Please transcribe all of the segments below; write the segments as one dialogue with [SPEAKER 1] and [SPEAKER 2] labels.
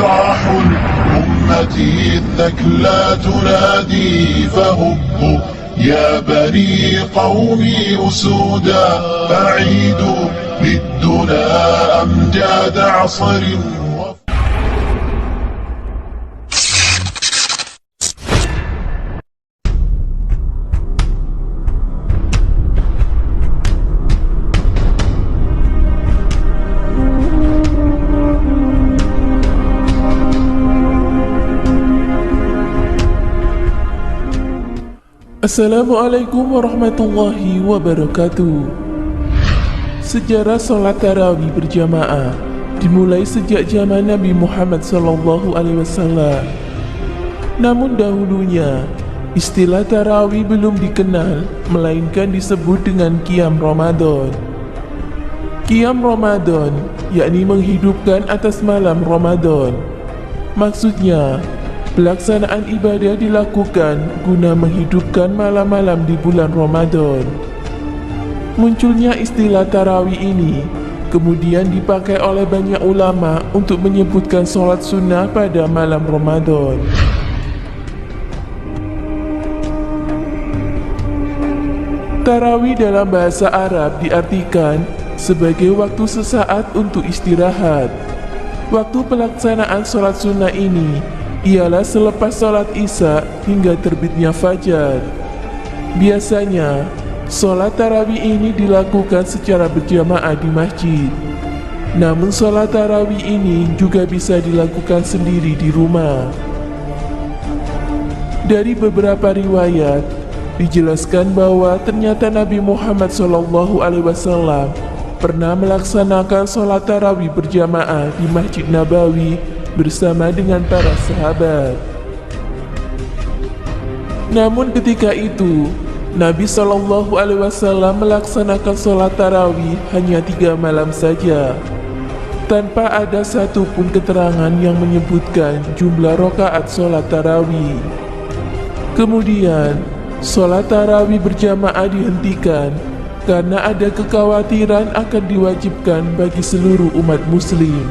[SPEAKER 1] مجراح الأمة الثكلى تنادي فهبوا يا بني قومي أسودا أعيدوا للدنا أمجاد عصر.
[SPEAKER 2] Assalamualaikum warahmatullahi wabarakatuh. Sejarah sholat tarawih berjamaah dimulai sejak zaman Nabi Muhammad SAW. Namun dahulunya istilah tarawih belum dikenal, melainkan disebut dengan Qiyam Ramadan. Qiyam Ramadan yakni menghidupkan atas malam Ramadan. Maksudnya pelaksanaan ibadah dilakukan guna menghidupkan malam-malam di bulan Ramadan. Munculnya istilah tarawih ini kemudian dipakai oleh banyak ulama untuk menyebutkan sholat sunnah pada malam Ramadan. Tarawih dalam bahasa Arab diartikan sebagai waktu sesaat untuk istirahat. Waktu pelaksanaan sholat sunnah ini ialah selepas sholat isya hingga terbitnya fajar. Biasanya, sholat tarawih ini dilakukan secara berjamaah di masjid. Namun sholat tarawih ini juga bisa dilakukan sendiri di rumah. Dari beberapa riwayat, dijelaskan bahwa ternyata Nabi Muhammad SAW pernah melaksanakan sholat tarawih berjamaah di Masjid Nabawi bersama dengan para sahabat. Namun ketika itu Nabi SAW melaksanakan sholat tarawih hanya 3 malam saja, tanpa ada satupun keterangan yang menyebutkan jumlah rakaat sholat tarawih. Kemudian sholat tarawih berjamaah dihentikan karena ada kekhawatiran akan diwajibkan bagi seluruh umat muslim,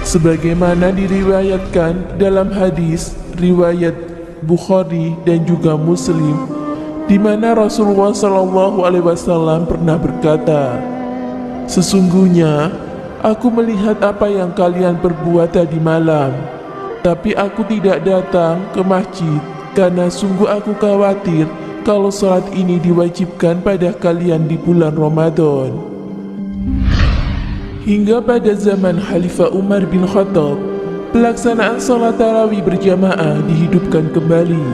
[SPEAKER 2] sebagaimana diriwayatkan dalam hadis riwayat Bukhari dan juga Muslim, di mana Rasulullah SAW pernah berkata, "Sesungguhnya aku melihat apa yang kalian perbuat tadi malam, tapi aku tidak datang ke masjid karena sungguh aku khawatir kalau salat ini diwajibkan pada kalian di bulan Ramadan." Hingga pada zaman Khalifah Umar bin Khattab, pelaksanaan sholat tarawih berjamaah dihidupkan kembali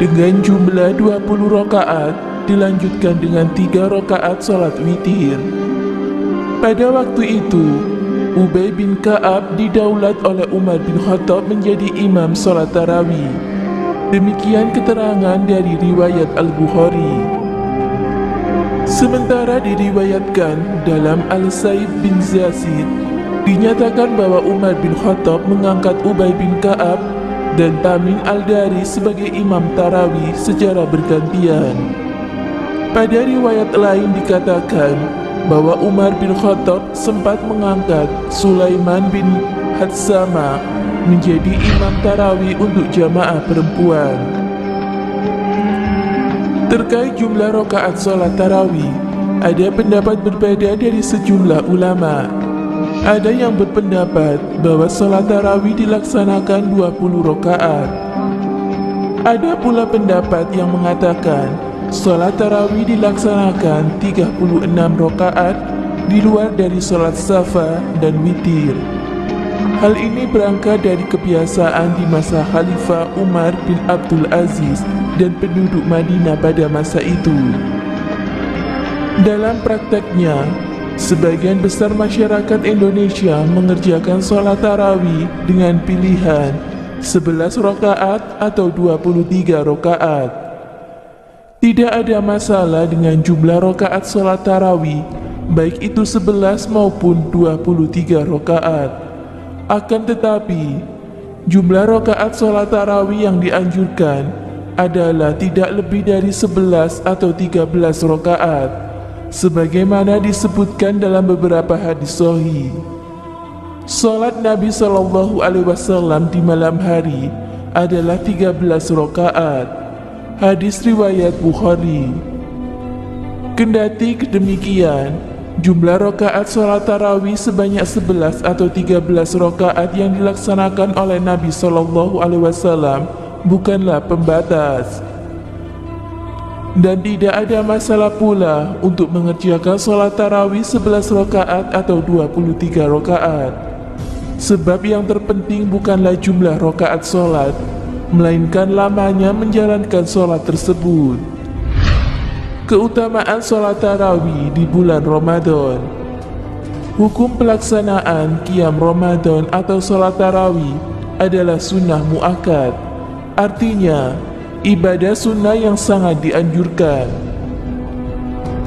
[SPEAKER 2] dengan jumlah 20 rakaat, dilanjutkan dengan 3 rakaat sholat witir. Pada waktu itu, Ubay bin Ka'ab didaulat oleh Umar bin Khattab menjadi imam sholat tarawih. Demikian keterangan dari riwayat Al-Bukhari. Sementara diriwayatkan dalam Al-Saib bin Yazid, dinyatakan bahwa Umar bin Khattab mengangkat Ubay bin Ka'ab dan Tamim al-Dari sebagai imam tarawih secara bergantian. Pada riwayat lain dikatakan bahwa Umar bin Khattab sempat mengangkat Sulaiman bin Hatsama menjadi imam tarawih untuk jamaah perempuan. Terkait jumlah rakaat sholat tarawih, ada pendapat berbeda dari sejumlah ulama. Ada yang berpendapat bahwa sholat tarawih dilaksanakan 20 rakaat. Ada pula pendapat yang mengatakan sholat tarawih dilaksanakan 36 rakaat di luar dari sholat safa dan witir. Hal ini berangkat dari kebiasaan di masa Khalifah Umar bin Abdul Aziz dan penduduk Madinah pada masa itu. Dalam prakteknya, sebagian besar masyarakat Indonesia mengerjakan sholat tarawih dengan pilihan 11 rakaat atau 23 rakaat. Tidak ada masalah dengan jumlah rakaat sholat tarawih, baik itu 11 maupun 23 rakaat. Akan tetapi, jumlah rakaat sholat tarawih yang dianjurkan adalah tidak lebih dari 11 atau 13 rakaat, sebagaimana disebutkan dalam beberapa hadis sahih. Salat Nabi Shallallahu Alaihi Wasallam di malam hari adalah 13 rakaat. Hadis riwayat Bukhari. Kendati demikian, jumlah rakaat salat tarawih sebanyak 11 atau 13 rakaat yang dilaksanakan oleh Nabi Shallallahu Alaihi Wasallam bukanlah pembatas. Dan tidak ada masalah pula untuk mengerjakan salat tarawih 11 rakaat atau 23 rakaat. Sebab yang terpenting bukanlah jumlah rakaat salat, melainkan lamanya menjalankan salat tersebut. Keutamaan salat tarawih di bulan Ramadan. Hukum pelaksanaan qiyam Ramadan atau salat tarawih adalah sunnah muakkad. Artinya, ibadah sunnah yang sangat dianjurkan.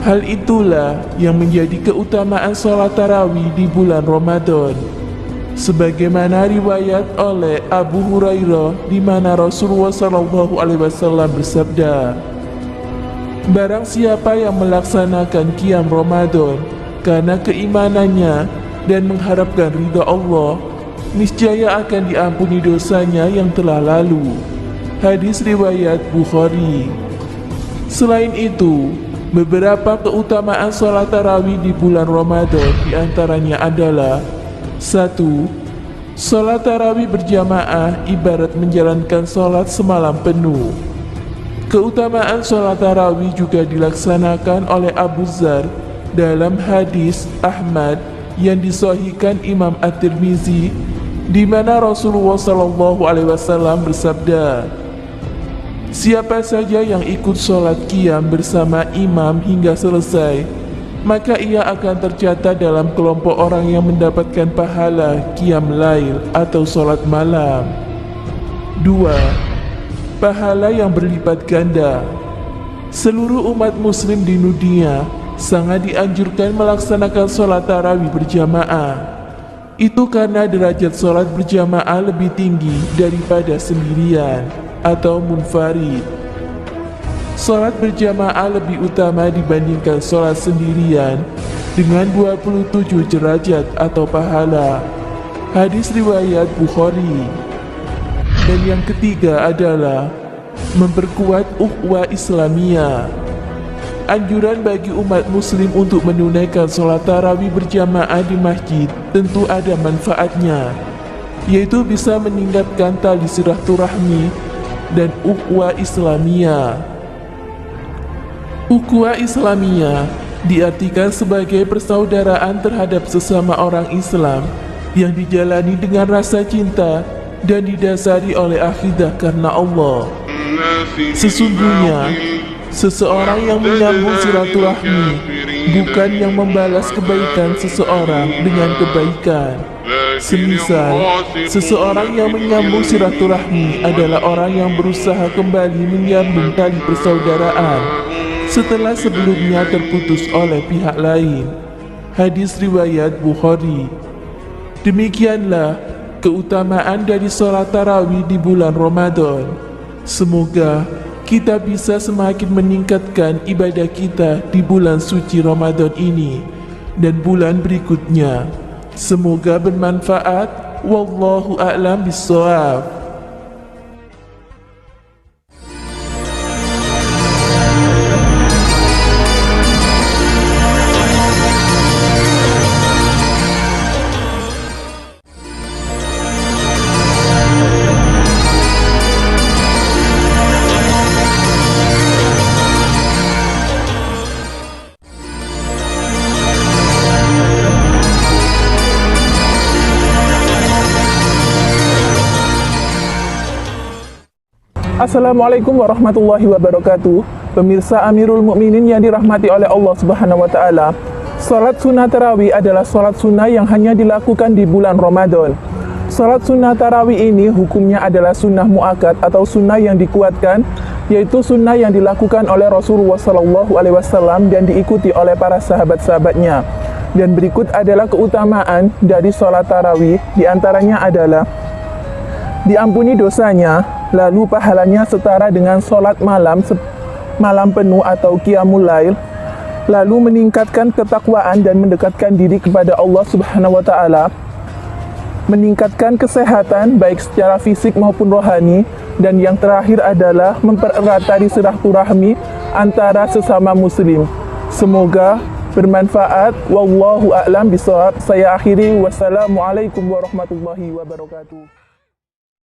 [SPEAKER 2] Hal itulah yang menjadi keutamaan salat tarawih di bulan Ramadan. Sebagaimana riwayat oleh Abu Hurairah di mana Rasulullah SAW bersabda, barang siapa yang melaksanakan qiyam Ramadan karena keimanannya dan mengharapkan ridha Allah, niscaya akan diampuni dosanya yang telah lalu. Hadis riwayat Bukhari. Selain itu, beberapa keutamaan salat tarawih di bulan Ramadan diantaranya adalah: 1. Salat tarawih berjamaah ibarat menjalankan salat semalam penuh. Keutamaan salat tarawih juga dilaksanakan oleh Abu Dzar dalam hadis Ahmad yang disahihkan Imam At-Tirmizi, di mana Rasulullah SAW bersabda, siapa saja yang ikut salat qiyam bersama imam hingga selesai, maka ia akan tercatat dalam kelompok orang yang mendapatkan pahala qiyam lail atau salat malam. 2. Pahala yang berlipat ganda. Seluruh umat muslim di dunia sangat dianjurkan melaksanakan salat tarawih berjamaah. Itu karena derajat salat berjamaah lebih tinggi daripada sendirian atau munfarid. Salat berjamaah lebih utama dibandingkan salat sendirian dengan 27 derajat atau pahala. Hadis riwayat Bukhari. Dan yang ketiga adalah memperkuat ukhuwah Islamiyah. Anjuran bagi umat muslim untuk menunaikan salat tarawih berjamaah di masjid tentu ada manfaatnya, yaitu bisa meningkatkan tali silaturahmi dan ukhuwah Islamiyah. Ukhuwah Islamiyah diartikan sebagai persaudaraan terhadap sesama orang Islam yang dijalani dengan rasa cinta dan didasari oleh akidah karena Allah. Sesungguhnya, seseorang yang menyambung silaturahmi bukan yang membalas kebaikan seseorang dengan kebaikan. Semisal, seseorang yang menyambung silaturahmi adalah orang yang berusaha kembali menyambung tali persaudaraan setelah sebelumnya terputus oleh pihak lain. Hadis riwayat Bukhari. Demikianlah keutamaan dari salat tarawih di bulan Ramadan. Semoga kita bisa semakin meningkatkan ibadah kita di bulan suci Ramadan ini dan bulan berikutnya. Semoga bermanfaat. Wallahu a'lam bishawab.
[SPEAKER 3] Assalamualaikum warahmatullahi wabarakatuh. Pemirsa Amirul Mukminin yang dirahmati oleh Allah Subhanahu wa taala. Salat sunnah tarawih adalah salat sunnah yang hanya dilakukan di bulan Ramadan. Salat sunnah tarawih ini hukumnya adalah sunnah muakkad atau sunnah yang dikuatkan, yaitu sunnah yang dilakukan oleh Rasulullah SAW dan diikuti oleh para sahabat-sahabatnya. Dan berikut adalah keutamaan dari salat tarawih. Di antaranya adalah diampuni dosanya, lalu pahalanya setara dengan sholat malam penuh atau qiyamul lail, lalu meningkatkan ketakwaan dan mendekatkan diri kepada Allah Subhanahu wa taala. meningkatkan kesehatan baik secara fisik maupun rohani, dan yang terakhir adalah mempererat tali silaturahmi antara sesama muslim. Semoga bermanfaat. Wallahu a'lam bishawab. Saya akhiri. Wassalamualaikum warahmatullahi wabarakatuh.